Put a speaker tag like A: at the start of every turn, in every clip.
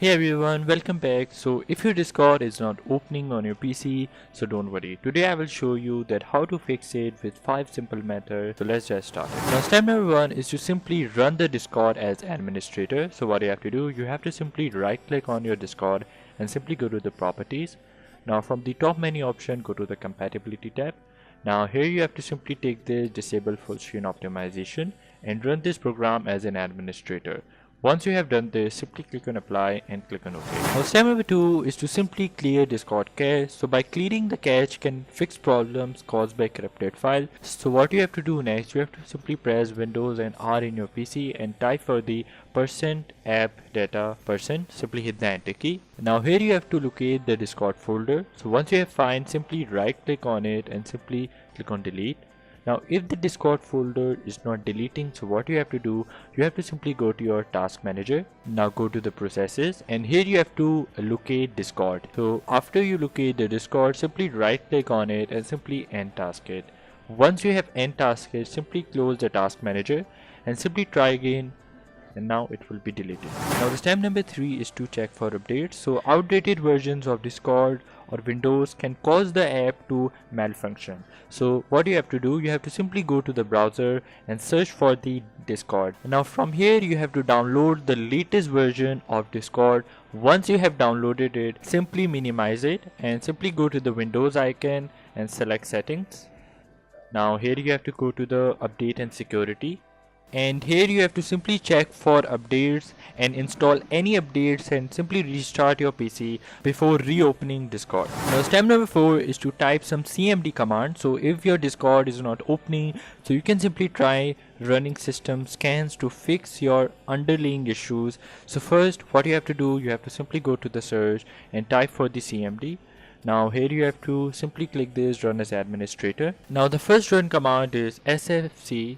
A: Hey everyone, welcome back. So if your Discord is not opening on your PC, so don't worry. Today I will show you that how to fix it with 5 simple methods. So let's just start it. Now step number 1 is to simply run the Discord as administrator. So what you have to do, you have to simply right click on your Discord and simply go to the properties. Now from the top menu option, go to the compatibility tab. Now here you have to simply take this disable full screen optimization and run this program as an administrator. Once you have done this, simply click on apply and click on OK. Now step number 2 is to simply clear Discord cache. So by clearing the cache can fix problems caused by corrupted file. So what you have to do next, you have to simply press Windows and R in your PC and type for the %app-data%. Simply hit the enter key. Now here you have to locate the Discord folder. So once you have found, simply right click on it and simply click on delete. Now if the Discord folder is not deleting, so what you have to do, you have to simply go to your task manager. Now go to the processes and here you have to locate Discord. So after you locate the Discord, simply right click on it and simply end task it. Once you have end task it, simply close the task manager and simply try again, and now it will be deleted. Now the step number 3 is to check for updates. So outdated versions of Discord or Windows can cause the app to malfunction. So what you have to do, you have to simply go to the browser and search for the Discord. Now from here you have to download the latest version of Discord. Once you have downloaded it, simply minimize it and simply go to the Windows icon and select settings. Now here you have to go to the update and security. And here you have to simply check for updates and install any updates and simply restart your PC before reopening Discord. Now step number 4 is to type some CMD command. So if your Discord is not opening, so you can simply try running system scans to fix your underlying issues. So first what you have to do, you have to simply go to the search and type for the CMD. Now here you have to simply click this run as administrator. Now the first run command is sfc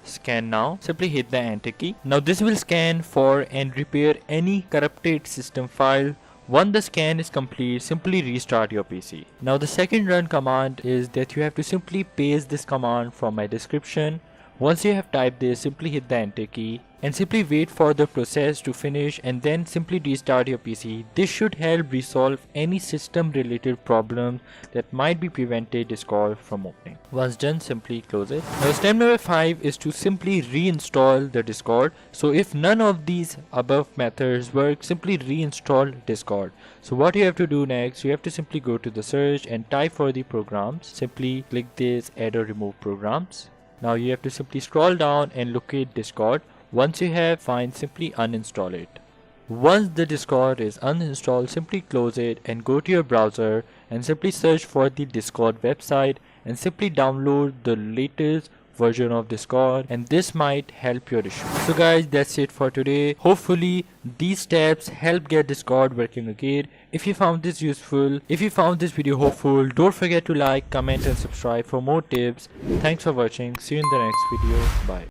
A: /scannow. Simply hit the enter key. Now this will scan for and repair any corrupted system file. Once the scan is complete, simply restart your PC. Now the second run command is that you have to simply paste this command from my description. Once you have typed this, simply hit the enter key and simply wait for the process to finish and then simply restart your PC. This should help resolve any system related problems that might be prevented Discord from opening. Once done, simply close it. Now step number 5 is to simply reinstall the Discord. So if none of these above methods work, simply reinstall Discord. So what you have to do next, you have to simply go to the search and type for the programs. Simply click this add or remove programs. Now you have to simply scroll down and locate Discord. Once you have found, simply uninstall it. Once the Discord is uninstalled, simply close it and go to your browser and simply search for the Discord website and simply download the latest version of Discord, and this might help your issue. So guys, that's it for today. Hopefully these steps help get Discord working again. If you found this useful, if you found this video helpful, don't forget to like, comment and subscribe for more tips. Thanks for watching. See you in the next video. Bye.